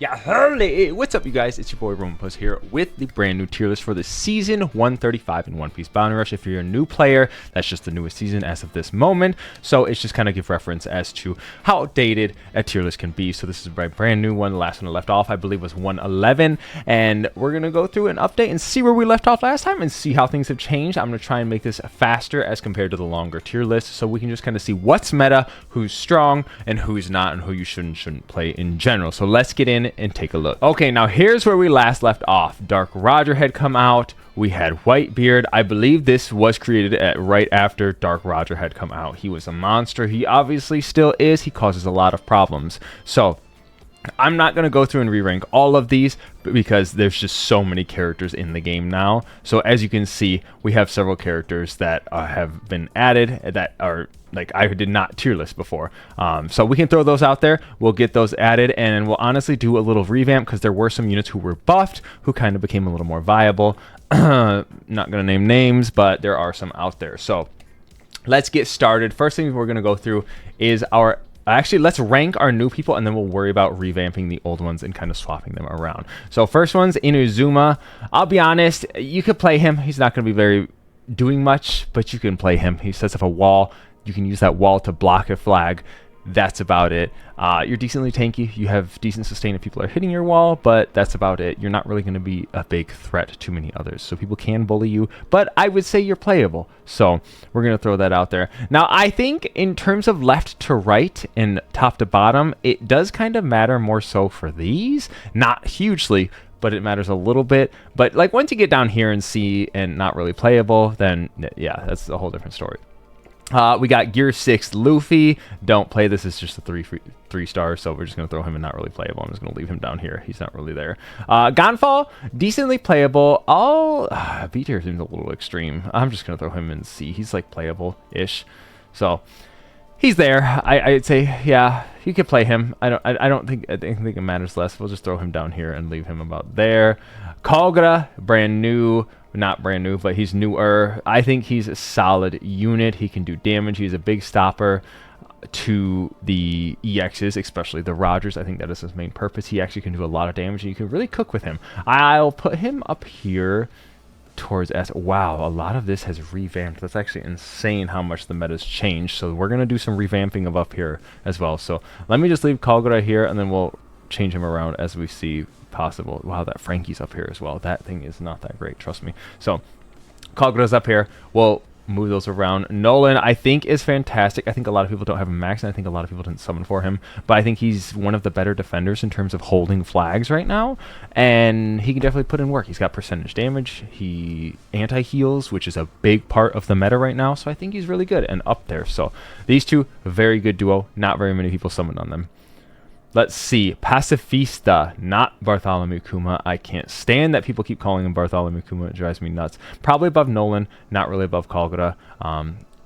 Yeah, hurley! What's up, you guys? It's your boy Romanpuss here with the brand new tier list for the season 135 in One Piece Bounty Rush. If you're a new player, that's just the newest season as of this moment. So it's just kind of give reference as to how outdated a tier list can be. So this is my brand new one. The last one I left off, I believe, was 111. And we're going to go through an update and see where we left off last time and see how things have changed. I'm going to try and make this faster as compared to the longer tier list so we can just kind of see what's meta, who's strong, and who's not, and who you shouldn't play in general. So let's get in and take a look. Okay, now here's where we last left off. d.roger had come out. We had Whitebeard. I believe this was created right after d.roger had come out. He was a monster. He obviously still is. He causes a lot of problems. So I'm not going to go through and re-rank all of these because there's just so many characters in the game now. So as you can see, we have several characters that have been added that are like I did not tier list before. So we can throw those out there. We'll get those added, and we'll honestly do a little revamp because there were some units who were buffed who kind of became a little more viable. Not going to name names, but there are some out there. So let's get started. First thing we're going to go through is our... Actually, let's rank our new people, and then we'll worry about revamping the old ones and kind of swapping them around. So first one's Inuzuma. I'll be honest, you could play him. He's not going to be very doing much, but you can play him. He sets up a wall. You can use that wall to block a flag. That's about it. You're decently tanky. You have decent sustain if people are hitting your wall, but that's about it. You're not really going to be a big threat to many others. So people can bully you, but I would say you're playable. So we're going to throw that out there. Now, I think in terms of left to right and top to bottom, it does kind of matter more so for these. Not hugely, but it matters a little bit. But like once you get down here and see and not really playable, then yeah, that's a whole different story. We got Gear 6 Luffy. Don't play this. It's just a three star, so we're just going to throw him in not really playable. I'm just going to leave him down here. He's not really there. Gonfall, decently playable. B tier seems a little extreme. I'm just going to throw him in C. He's like playable-ish. So he's there. I'd say, yeah, you could play him. I think it matters less. We'll just throw him down here and leave him about there. Kagura, brand new. Not brand new, but he's newer. I think he's a solid unit. He can do damage. He's a big stopper to the EXs, especially the Rogers. I think that is his main purpose. He actually can do a lot of damage, and you can really cook with him. I'll put him up here towards S. Wow, a lot of this has revamped. That's actually insane how much the meta's changed. So we're going to do some revamping of up here as well. So let me just leave Kagura here, and then we'll change him around as we see possible. Wow, that Frankie's up here as well. That thing is not that great, trust me. So Kagura's up here. We'll move those around. Nolan, I think, is fantastic. I think a lot of people don't have him max, and I think a lot of people didn't summon for him, but I think he's one of the better defenders in terms of holding flags right now, and he can definitely put in work. He's got percentage damage. He anti-heals, which is a big part of the meta right now, so I think he's really good and up there. So these two, very good duo. Not very many people summoned on them. Let's see. Pacifista, not Bartholomew Kuma. I can't stand that people keep calling him Bartholomew Kuma. It drives me nuts. Probably above Nolan, not really above Kagura.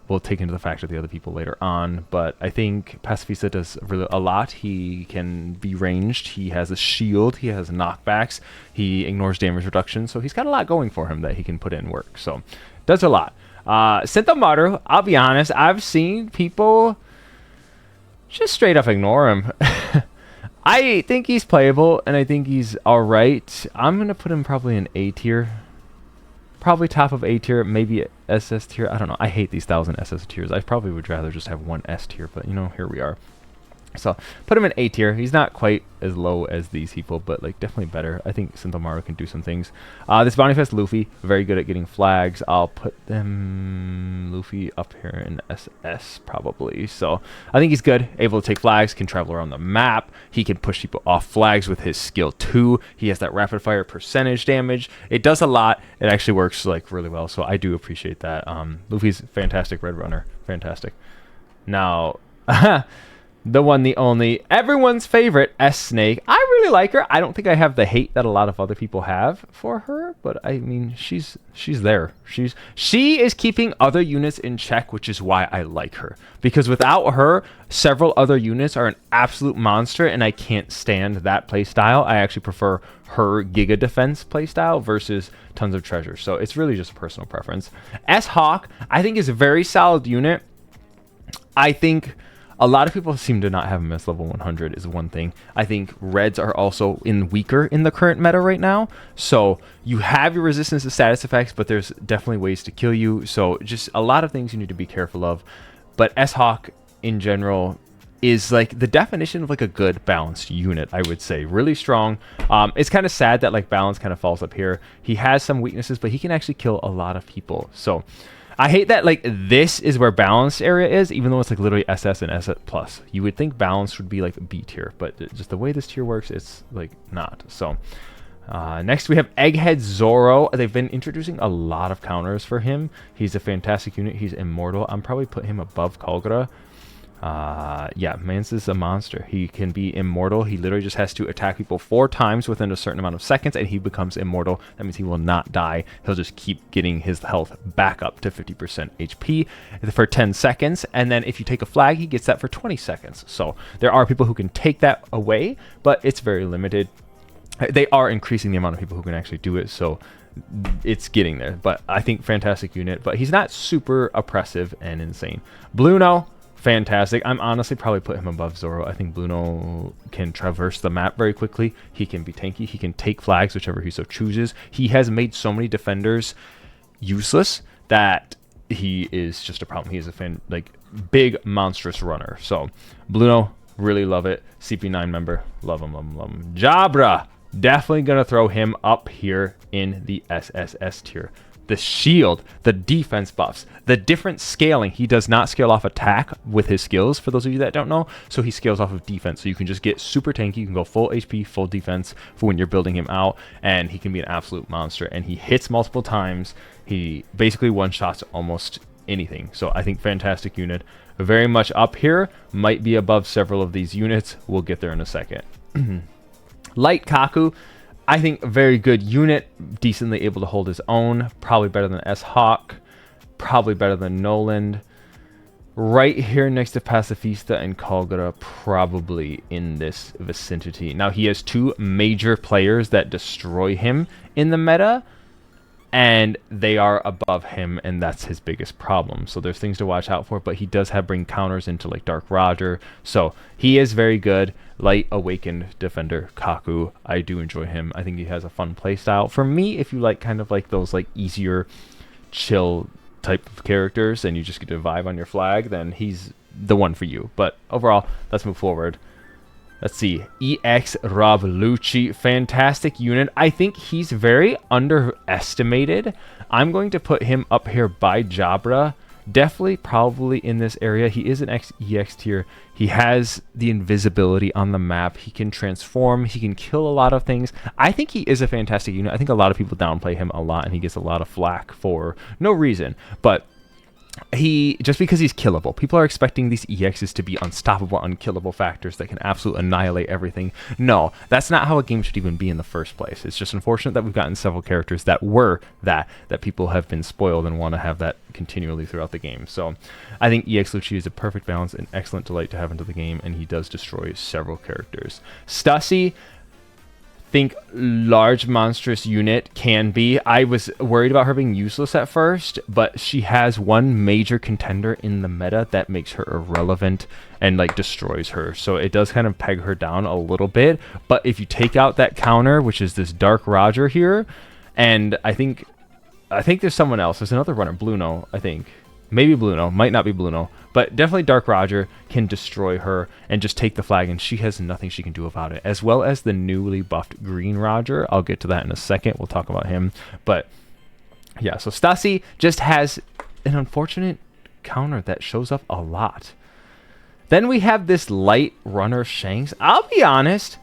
We'll take into the fact of the other people later on, but I think Pacifista does really a lot. He can be ranged. He has a shield. He has knockbacks. He ignores damage reduction, so he's got a lot going for him that he can put in work. So does a lot. Synthamaru, I'll be honest, I've seen people just straight up ignore him. I think he's playable, and I think he's alright. I'm going to put him probably in A tier. Probably top of A tier, maybe SS tier. I don't know. I hate these 1,000 SS tiers. I probably would rather just have one S tier, but, you know, here we are. So put him in A tier. He's not quite as low as these people, but like definitely better. I think Synthamaru can do some things. This Bounty Fest Luffy, very good at getting flags. I'll put them Luffy up here in SS probably. So I think he's good, able to take flags, can travel around the map. He can push people off flags with his skill 2. He has that rapid fire percentage damage. It does a lot. It actually works like really well. So I do appreciate that. Luffy's fantastic Red Runner, fantastic. Now. The one, the only, everyone's favorite, S-Snake. I really like her. I don't think I have the hate that a lot of other people have for her, but I mean, she's there. She is keeping other units in check, which is why I like her. Because without her, several other units are an absolute monster, and I can't stand that playstyle. I actually prefer her Giga Defense playstyle versus Tons of Treasure. So it's really just a personal preference. S-Hawk, I think, is a very solid unit. I think A lot of people seem to not have him as level 100 is one thing. I think reds are also weaker in the current meta right now. So you have your resistance to status effects, but there's definitely ways to kill you. So just a lot of things you need to be careful of. But S-Hawk in general is like the definition of like a good balanced unit, I would say. Really strong. It's kind of sad that like balance kind of falls up here. He has some weaknesses, but he can actually kill a lot of people. So I hate that like this is where balanced area is, even though it's like literally SS and SS plus. You would think balance would be like B tier, but just the way this tier works, it's like not. So next we have Egghead Zoro. They've been introducing a lot of counters for him. He's a fantastic unit. He's immortal. I'm probably put him above Kagura. Yeah, Mance is a monster. He can be immortal. He literally just has to attack people 4 times within a certain amount of seconds, and he becomes immortal. That means he will not die. He'll just keep getting his health back up to 50% HP for 10 seconds, and then if you take a flag, he gets that for 20 seconds. So there are people who can take that away, but it's very limited. They are increasing the amount of people who can actually do it, so it's getting there. But I think fantastic unit, but he's not super oppressive and insane. Bluno, fantastic. I'm honestly probably put him above Zoro. I think Bluno can traverse the map very quickly. He can be tanky. He can take flags, whichever he so chooses. He has made so many defenders useless that he is just a problem. He is a big monstrous runner. So Bluno, really love it. CP9 member, love him, love him, love him. Jabra, definitely gonna throw him up here in the SSS tier. The shield, the defense buffs, the different scaling. He does not scale off attack with his skills, for those of you that don't know. So he scales off of defense. So you can just get super tanky. You can go full HP, full defense for when you're building him out. And he can be an absolute monster. And he hits multiple times. He basically one-shots almost anything. So I think fantastic unit. Very much up here. Might be above several of these units. We'll get there in a second. Light Kaku. I think a very good unit, decently able to hold his own, probably better than S-Hawk, probably better than Noland. Right here next to Pacifista and Kagura, probably in this vicinity. Now, he has 2 major players that destroy him in the meta, and they are above him, and that's his biggest problem. So there's things to watch out for, but he does bring counters into like d.roger. So he is very good. Light Awakened Defender Kaku. I do enjoy him. I think he has a fun playstyle. For me, if you like kind of like those like easier, chill type of characters and you just get to vibe on your flag, then he's the one for you. But overall, let's move forward. Let's see. EX Rob Lucci. Fantastic unit. I think he's very underestimated. I'm going to put him up here by Jabra. Definitely probably in this area. He is an EX tier. He has the invisibility on the map. He can transform. He can kill a lot of things. I think he is a fantastic unit. I think a lot of people downplay him a lot, and he gets a lot of flack for no reason. But just because he's killable. People are expecting these EXs to be unstoppable, unkillable factors that can absolutely annihilate everything. No, that's not how a game should even be in the first place. It's just unfortunate that we've gotten several characters that were that people have been spoiled and want to have that continually throughout the game. So I think EX Lucci is a perfect balance, an excellent delight to have into the game, and he does destroy several characters. Stussy, think large monstrous unit can be. I was worried about her being useless at first, but she has one major contender in the meta that makes her irrelevant and like destroys her. So it does kind of peg her down a little bit. But if you take out that counter, which is this d.roger here, and I think there's someone else. There's another runner, Bluno, I think. Maybe Bluno, might not be Bluno, but definitely d.roger can destroy her and just take the flag, and she has nothing she can do about it, as well as the newly buffed Green Roger. I'll get to that in a second. We'll talk about him. But yeah, so Stussy just has an unfortunate counter that shows up a lot. Then we have this light runner Shanks. I'll be honest,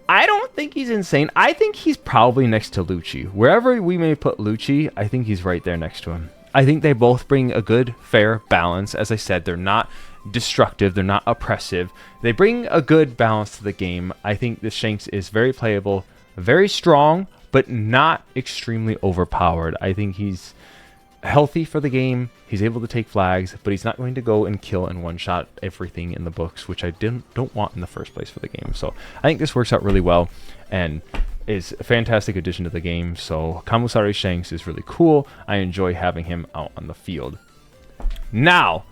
I don't think he's insane. I think he's probably next to Lucci. Wherever we may put Lucci, I think he's right there next to him. I think they both bring a good, fair balance. As I said, they're not destructive. They're not oppressive. They bring a good balance to the game. I think the Shanks is very playable, very strong, but not extremely overpowered. I think he's healthy for the game. He's able to take flags, but he's not going to go and kill and one-shot everything in the books, which I don't want in the first place for the game. So I think this works out really well, and is a fantastic addition to the game. So Kamusari Shanks is really cool. I enjoy having him out on the field. Now,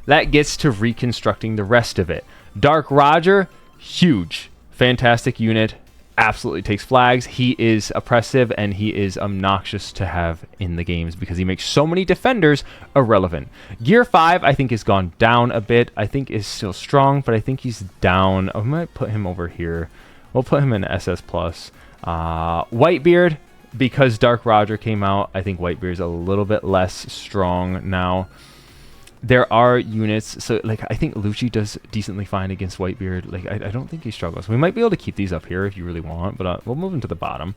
that gets to reconstructing the rest of it. d.roger, huge, fantastic unit, absolutely takes flags. He is oppressive and he is obnoxious to have in the games because he makes so many defenders irrelevant. Gear 5, I think, has gone down a bit. I think is still strong, but I think he's down. I might put him over here. We'll put him in SS+. Whitebeard, because d.roger came out, I think Whitebeard's a little bit less strong now. There are units, so like I think Lucci does decently fine against Whitebeard. Like I don't think he struggles. We might be able to keep these up here if you really want, but we'll move them to the bottom.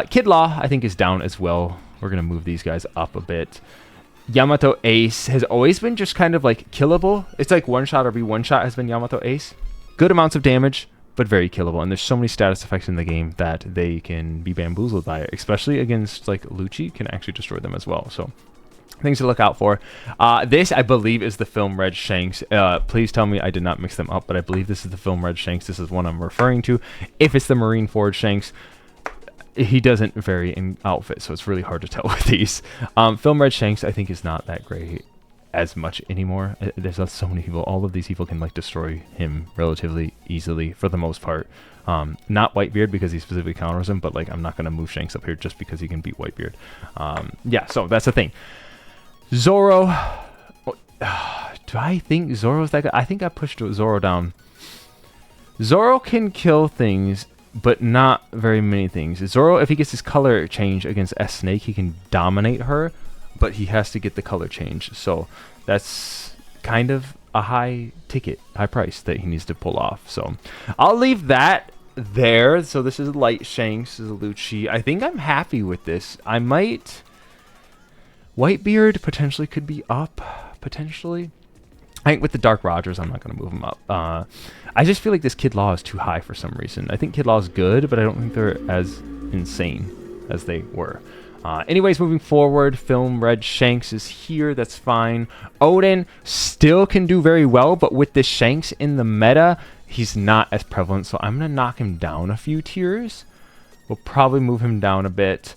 Kid Law, I think, is down as well. We're gonna move these guys up a bit. Yamato Ace has always been just kind of like killable. It's like one shot or be one shot has been Yamato Ace. Good amounts of damage, but very killable. And there's so many status effects in the game that they can be bamboozled by it, especially against like Lucci can actually destroy them as well. So things to look out for. This, I believe, is the Film Red Shanks. Please tell me I did not mix them up, but I believe this is the Film Red Shanks. This is one I'm referring to. If it's the Marine Forge Shanks, he doesn't vary in outfit, so it's really hard to tell with these. Film Red Shanks, I think, is not that great as much anymore. There's so many people. All of these people can like destroy him relatively easily for the most part. Not Whitebeard because he specifically counters him, but like I'm not going to move Shanks up here just because he can beat Whitebeard. Yeah, so that's the thing. Zoro, do I think Zoro's that good? I think I pushed Zoro down. Zoro can kill things, but not very many things. Zoro, if he gets his color change against S Snake, he can dominate her, but he has to get the color change. So that's kind of a high price that he needs to pull off. So I'll leave that there. So this is Light Shanks, this is Lucci. I think I'm happy with this. I might... Whitebeard potentially could be up, potentially. I think with the d.rogers, I'm not going to move him up. I just feel like this Kid Law is too high for some reason. I think Kid Law is good, but I don't think they're as insane as they were. Anyways, moving forward, Film Red Shanks is here. That's fine. Odin still can do very well, but with this Shanks in the meta, he's not as prevalent. So I'm going to knock him down a few tiers. We'll probably move him down a bit.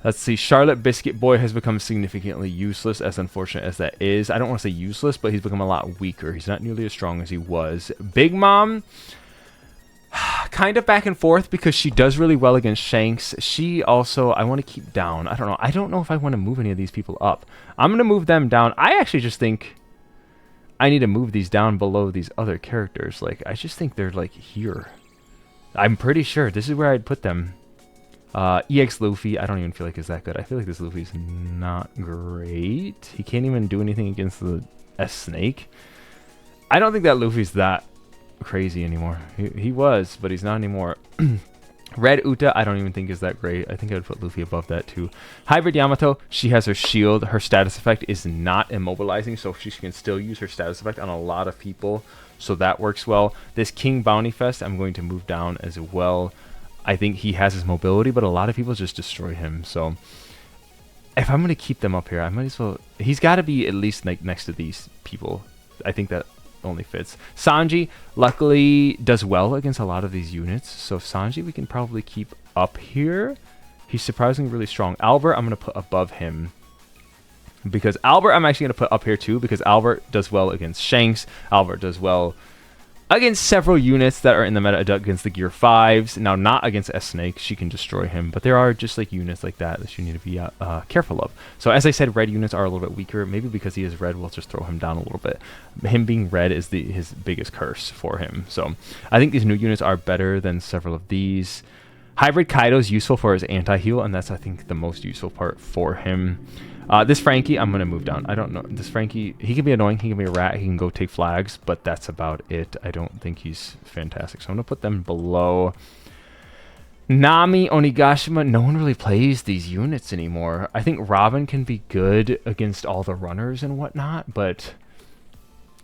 Let's see, Charlotte Biscuit Boy has become significantly useless, as unfortunate as that is. I don't want to say useless, but he's become a lot weaker. He's not nearly as strong as he was. Big Mom, kind of back and forth because she does really well against Shanks. She also, I want to keep down. I don't know. I don't know if I want to move any of these people up. I'm going to move them down. I actually just think I need to move these down below these other characters. Like, I just think they're, like, here. I'm pretty sure this is where I'd put them. EX Luffy, I don't even feel like is that good. I feel like this Luffy's not great. He can't even do anything against the S Snake. I don't think that Luffy's that crazy anymore. He was, but he's not anymore. Red Uta, I don't even think is that great. I think I would put Luffy above that too. Hybrid Yamato, she has her shield. Her status effect is not immobilizing, so she can still use her status effect on a lot of people. So that works well. This King Bounty Fest, I'm going to move down as well. I think he has his mobility, but a lot of people just destroy him. So if I'm going to keep them up here, I might as well... He's got to be at least like next to these people. I think that only fits. Sanji, luckily, does well against a lot of these units. So Sanji, we can probably keep up here. He's surprisingly really strong. Albert, I'm going to put above him. Because Albert, I'm actually going to put up here too, because Albert does well against Shanks. Albert does well against several units that are in the meta against the Gear 5s. Now, not against S-Snake. She can destroy him. But there are just like units like that that you need to be careful of. So as I said, red units are a little bit weaker. Maybe because he is red, we'll just throw him down a little bit. Him being red is his biggest curse for him. So I think these new units are better than several of these. Hybrid Kaido is useful for his anti-heal, and that's, I think, the most useful part for him. This Frankie, I'm going to move down. I don't know. This Frankie, he can be annoying. He can be a rat. He can go take flags, but that's about it. I don't think he's fantastic. So I'm going to put them below. Nami, Onigashima, no one really plays these units anymore. I think Robin can be good against all the runners and whatnot, but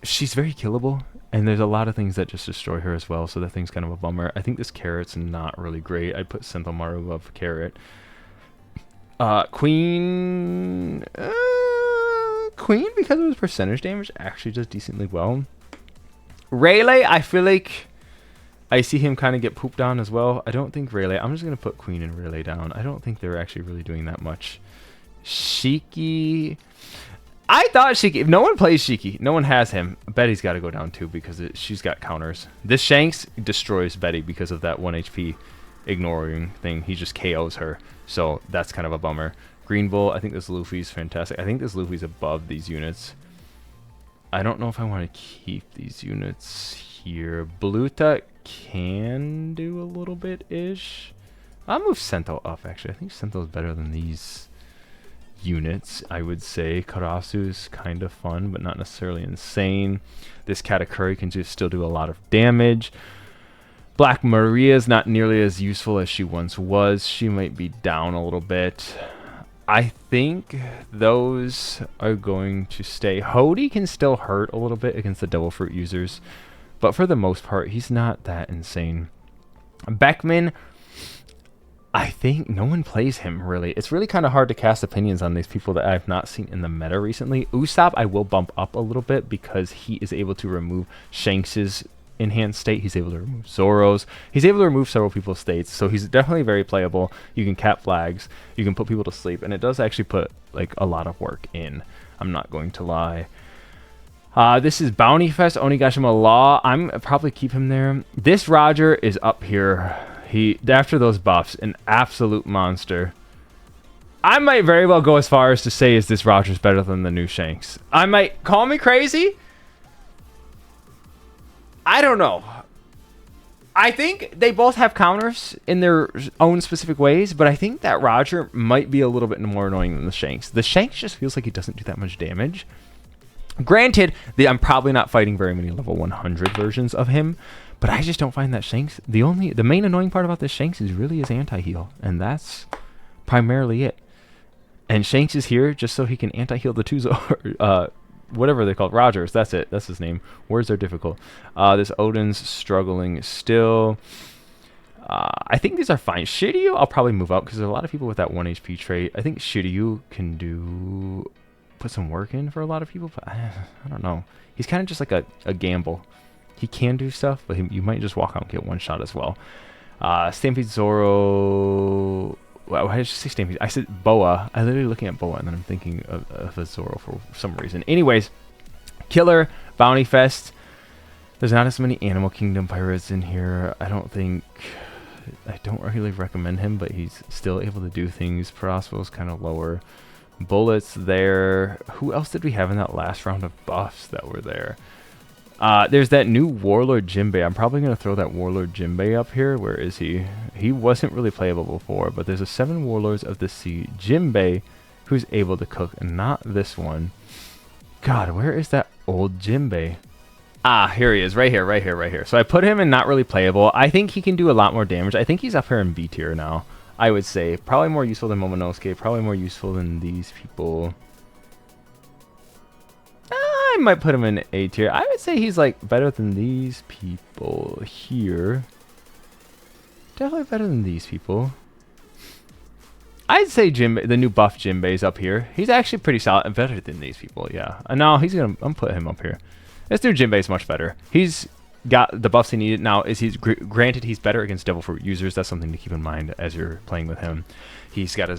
she's very killable. And there's a lot of things that just destroy her as well, so that thing's kind of a bummer. I think this Carrot's not really great. I'd put Sentomaru above Carrot. Queen, because of his percentage damage, actually does decently well. Rayleigh, I feel like I see him kind of get pooped on as well. I don't think Rayleigh, I'm just going to put Queen and Rayleigh down. I don't think they're actually really doing that much. Shiki, I thought Shiki. If no one plays Shiki, no one has him. Betty's got to go down too because she's got counters. This Shanks destroys Betty because of that 1 HP ignoring thing. He just KOs her. So that's kind of a bummer. Green Bull, I think this Luffy's fantastic. I think this Luffy's above these units. I don't know if I want to keep these units here. Bluta can do a little bit-ish. I'll move Sento up, actually. I think Sento's better than these units, I would say. Karasu is kind of fun, but not necessarily insane. This Katakuri can just still do a lot of damage. Black Maria is not nearly as useful as she once was. She might be down a little bit. I think those are going to stay. Hody can still hurt a little bit against the Devil Fruit users, but for the most part, he's not that insane. Beckman, I think no one plays him, really. It's really kind of hard to cast opinions on these people that I've not seen in the meta recently. Usopp, I will bump up a little bit because he is able to remove Shanks's enhanced state. He's able to remove Zoro's. He's able to remove several people's states, so he's definitely very playable. You can cap flags. You can put people to sleep, and it does actually put like a lot of work in. I'm not going to lie. This is Bounty Fest, Onigashima Law. I'm probably keep him there. This Roger is up here. He, after those buffs, an absolute monster. I might very well go as far as to say is this Roger's better than the new Shanks. I might call me crazy. I don't know. I think they both have counters in their own specific ways, but I think that Roger might be a little bit more annoying than the Shanks. The Shanks just feels like he doesn't do that much damage. Granted, I'm probably not fighting very many level 100 versions of him, but I just don't find that Shanks... The main annoying part about this Shanks is really his anti-heal, and that's primarily it. And Shanks is here just so he can anti-heal the two... whatever they're called, Rogers, that's it, that's his name. Words are difficult. This Odin's struggling still. I think these are fine. Shiryu, I'll probably move up because there's a lot of people with that 1 HP trait. I think Shiryu can put some work in for a lot of people, but I don't know. He's kind of just like a gamble. He can do stuff, but you might just walk out and get one shot as well. Stampede Zoro... Why did I just say Stampede? I said Boa. I'm literally looking at Boa, and then I'm thinking of a Zoro for some reason. Anyways, Killer, Bounty Fest. There's not as many Animal Kingdom pirates in here. I don't really recommend him, but he's still able to do things. Prospero's kind of lower. Bullets there. Who else did we have in that last round of buffs that were there? There's that new Warlord Jinbei. I'm probably going to throw that Warlord Jinbei up here. Where is he? He wasn't really playable before, but there's a 7 Warlords of the Sea Jinbei who's able to cook, and not this one. God, where is that old Jinbei? Ah, here he is. Right here, right here, right here. So I put him in not really playable. I think he can do a lot more damage. I think he's up here in B tier now, I would say. Probably more useful than Momonosuke. Probably more useful than these people. I might put him in A tier. I would say he's like better than these people here. Definitely better than these people. I'd say Jinbei, the new buff Jinbei's up here. He's actually pretty solid and better than these people, yeah. No, I'm gonna put him up here. This new Jinbei's much better. He's got the buffs he needed. Now, granted he's better against Devil Fruit users. That's something to keep in mind as you're playing with him. He's got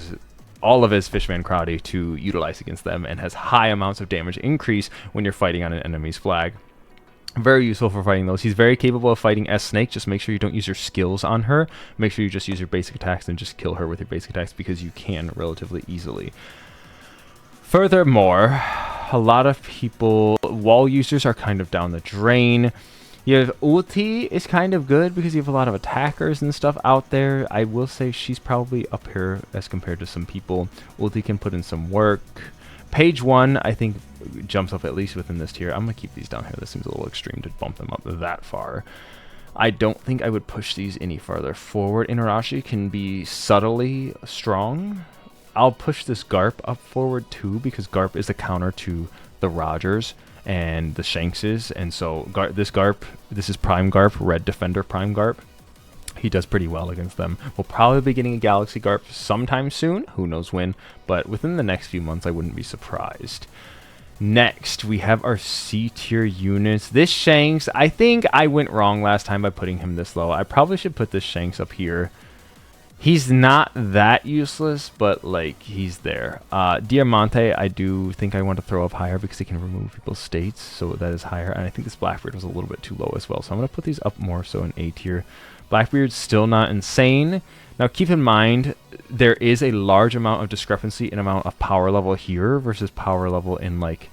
all of his Fishman Karate to utilize against them, and has high amounts of damage increase when you're fighting on an enemy's flag. Very useful for fighting those. He's very capable of fighting S-Snake. Just make sure you don't use your skills on her. Make sure you just use your basic attacks and just kill her with your basic attacks, because you can relatively easily. Furthermore, a lot of people, wall users are kind of down the drain. You have Ulti is kind of good because you have a lot of attackers and stuff out there. I will say she's probably up here as compared to some people. Ulti can put in some work. Page 1, I think, jumps up at least within this tier. I'm going to keep these down here. This seems a little extreme to bump them up that far. I don't think I would push these any farther forward. Inarashi can be subtly strong. I'll push this Garp up forward too, because Garp is a counter to the Rogers and the Shankses, and so this is Prime Garp, Red Defender Prime Garp. He does pretty well against them. We'll probably be getting a Galaxy Garp sometime soon, who knows when, but within the next few months I wouldn't be surprised. Next, we have our C tier units. This Shanks, I think I went wrong last time by putting him this low. I probably should put this Shanks up here. He's not that useless, but like he's there. Diamante, I do think I want to throw up higher because he can remove people's states, so that is higher. And I think this Blackbeard was a little bit too low as well, so I'm going to put these up more so in A tier. Blackbeard's still not insane. Now keep in mind, there is a large amount of discrepancy in amount of power level here versus power level in like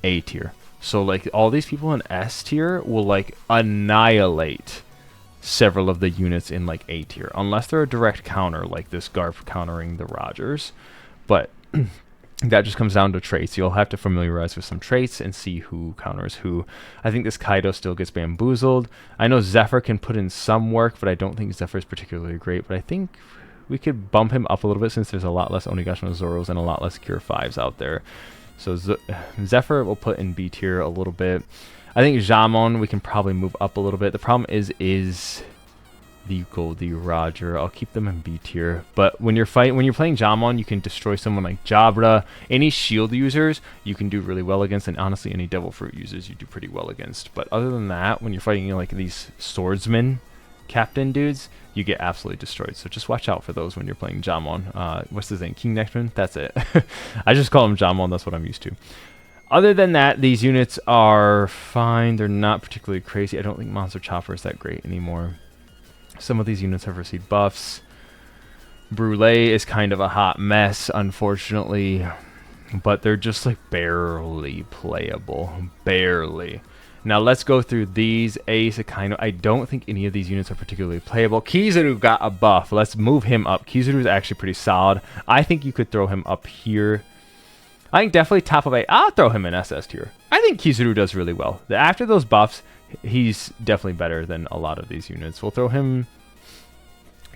A tier. So like all these people in S tier will like annihilate several of the units in like A tier, unless they're a direct counter like this Garp countering the Rogers. But that just comes down to traits. You'll have to familiarize with some traits and see who counters who. I think this Kaido still gets bamboozled. I know Zephyr can put in some work, but I don't think Zephyr is particularly great. But I think we could bump him up a little bit since there's a lot less Onigashima Zoros and a lot less Cure 5s out there. So Zephyr will put in B tier a little bit. I think Jamon we can probably move up a little bit. The problem is the d.roger. I'll keep them in B tier. But when you're playing Jamon, you can destroy someone like Jabra. Any shield users you can do really well against, and honestly any Devil Fruit users you do pretty well against. But other than that, when you're fighting like these swordsman captain dudes, you get absolutely destroyed. So just watch out for those when you're playing Jamon. What's his name? King Nextman? That's it. I just call him Jamon. That's what I'm used to. Other than that, these units are fine. They're not particularly crazy. I don't think Monster Chopper is that great anymore. Some of these units have received buffs. Brûlé is kind of a hot mess, unfortunately. But they're just like barely playable. Barely. Now let's go through these. Ace, I don't think any of these units are particularly playable. Kizaru got a buff. Let's move him up. Kizaru is actually pretty solid. I think you could throw him up here. I think definitely top of 8. I'll throw him in SS tier. I think Kizaru does really well. After those buffs, he's definitely better than a lot of these units. We'll throw him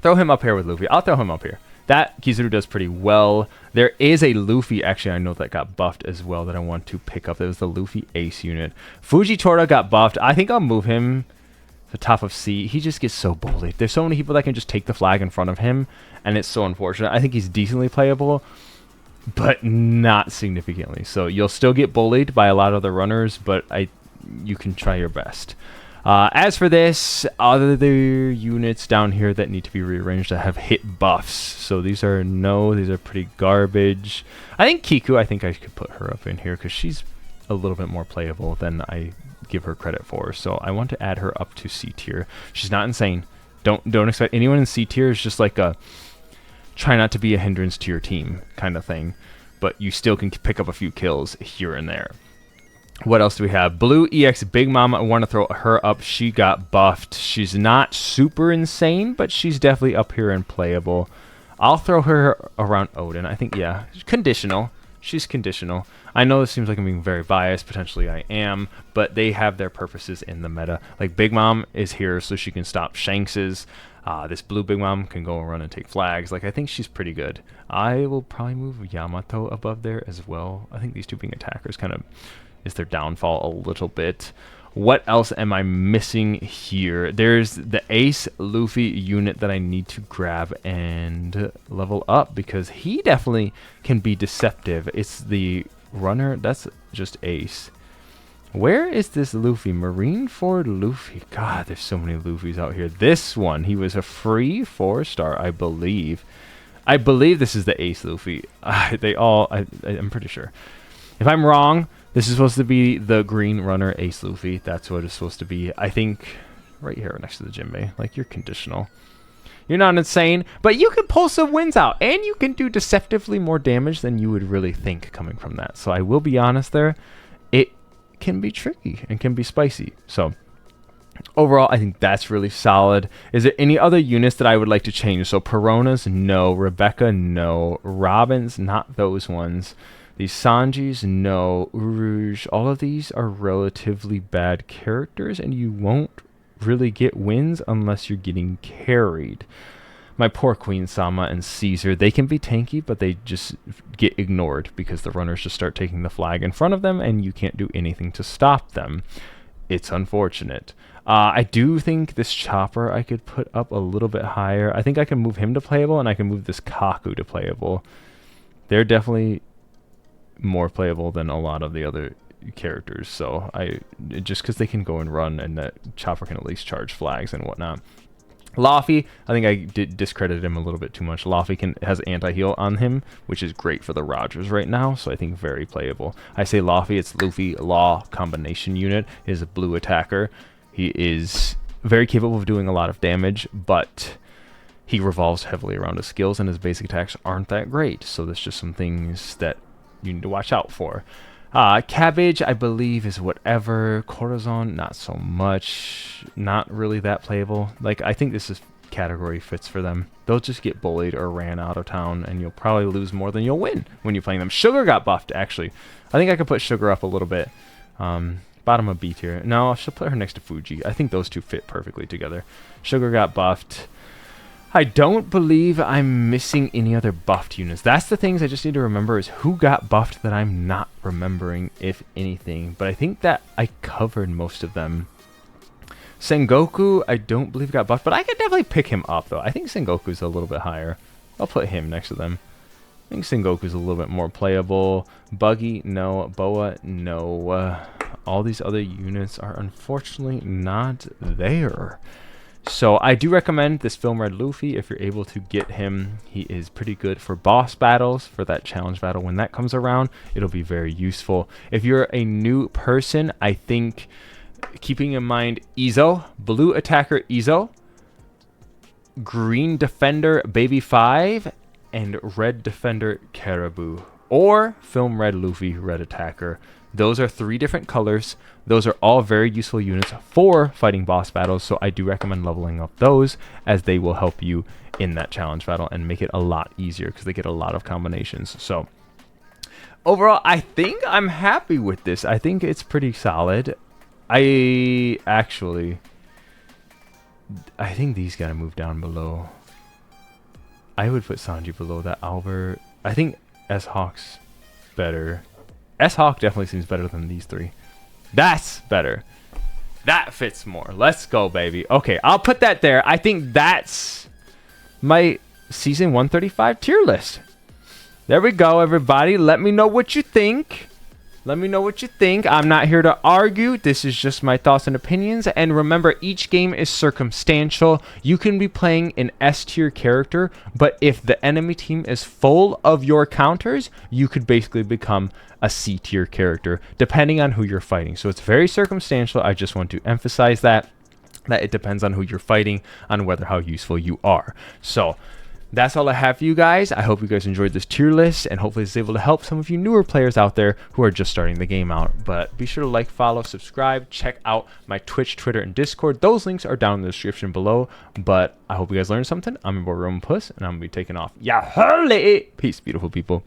up here with Luffy. I'll throw him up here. That Kizaru does pretty well. There is a Luffy, actually, I know that got buffed as well that I want to pick up. That was the Luffy Ace unit. Fujitora got buffed. I think I'll move him to the top of C. He just gets so bullied. There's so many people that can just take the flag in front of him, and it's so unfortunate. I think he's decently playable, but not significantly. So you'll still get bullied by a lot of the runners, but you can try your best. As for this, other units down here that need to be rearranged that have hit buffs. So these are pretty garbage. I think Kiku, I could put her up in here because she's a little bit more playable than I give her credit for. So I want to add her up to C tier. She's not insane. Don't expect anyone in C tier is just like a try not to be a hindrance to your team kind of thing. But you still can pick up a few kills here and there. What else do we have? Blue EX Big Mom. I want to throw her up. She got buffed. She's not super insane, but she's definitely up here and playable. I'll throw her around Odin. I think, yeah, conditional. She's conditional. I know this seems like I'm being very biased. Potentially I am, but they have their purposes in the meta. Like Big Mom is here so she can stop Shanks's. This blue Big Mom can go and run and take flags. Like I think she's pretty good. I will probably move Yamato above there as well. I think these two being attackers kind of is their downfall a little bit. What else am I missing here? There's the Ace Luffy unit that I need to grab and level up because he definitely can be deceptive. It's the runner. That's just Ace. Where is this Luffy? Marineford Luffy. God, there's so many Luffys out here. This one, he was a free 4-star, I believe. I believe this is the Ace Luffy. I'm pretty sure. If I'm wrong, this is supposed to be the green runner Ace Luffy. That's what it's supposed to be. I think right here next to the Jinbei. Like, you're conditional. You're not insane, but you can pull some wins out, and you can do deceptively more damage than you would really think coming from that. So I will be honest there. It can be tricky and can be spicy. So overall, I think that's really solid. Is there any other units that I would like to change? So Peronas, no. Rebecca, no. Robins, not those ones. These Sanjis, no. Uruj, all of these are relatively bad characters, and you won't really get wins unless you're getting carried. My poor Queen Sama and Caesar, they can be tanky, but they just get ignored because the runners just start taking the flag in front of them, and you can't do anything to stop them. It's unfortunate. I do think this Chopper I could put up a little bit higher. I think I can move him to playable, and I can move this Kaku to playable. They're definitely more playable than a lot of the other characters, so just because they can go and run and that Chopper can at least charge flags and whatnot. Laffy, I think I did discredit him a little bit too much. Laffy has anti-heal on him, which is great for the Rogers right now, so I think very playable. I say Laffy, it's Luffy Law combination unit, is a blue attacker. He is very capable of doing a lot of damage, but he revolves heavily around his skills, and his basic attacks aren't that great, so there's just some things that you need to watch out for. Cabbage, I believe, is whatever. Corazon, not so much. Not really that playable. Like, I think this is category fits for them. They'll just get bullied or ran out of town, and you'll probably lose more than you'll win when you're playing them. Sugar got buffed, actually. I think I could put Sugar up a little bit. Bottom of B tier. No, I should put her next to Fuji. I think those two fit perfectly together. Sugar got buffed. I don't believe I'm missing any other buffed units. That's the things I just need to remember is who got buffed that I'm not remembering, if anything. But I think that I covered most of them. Sengoku, I don't believe got buffed, but I could definitely pick him up, though. I think Sengoku's a little bit higher. I'll put him next to them. I think Sengoku's a little bit more playable. Buggy, no. Boa, no. All these other units are unfortunately not there. So I do recommend this Film Red Luffy if you're able to get him. He is pretty good for boss battles, for that challenge battle. When that comes around, it'll be very useful. If you're a new person, I think keeping in mind Izo, blue attacker Izo, green defender Baby 5, and red defender Caribou. Or Film Red Luffy, red attacker. Those are 3 different colors. Those are all very useful units for fighting boss battles, so I do recommend leveling up those, as they will help you in that challenge battle and make it a lot easier because they get a lot of combinations. So overall, I think I'm happy with this. I think it's pretty solid. I think these gotta move down below. I would put Sanji below that. Albert. I think S-Hawk's better. S-Hawk definitely seems better than these 3. That's better. That fits more. Let's go, baby. Okay, I'll put that there. I think that's my season 135 tier list. There we go, everybody. Let me know what you think. Let me know what you think. I'm not here to argue. This is just my thoughts and opinions. And remember, each game is circumstantial. You can be playing an S tier character, but if the enemy team is full of your counters, you could basically become a C tier character, depending on who you're fighting. So it's very circumstantial. I just want to emphasize that it depends on who you're fighting, on how useful you are. So that's all I have for you guys. I hope you guys enjoyed this tier list, and hopefully it's able to help some of you newer players out there who are just starting the game out. But be sure to like, follow, subscribe, check out my Twitch, Twitter, and Discord. Those links are down in the description below. But I hope you guys learned something. I'm your boy Romanpuss, and I'm going to be taking off. Yeah, holy! Peace, beautiful people.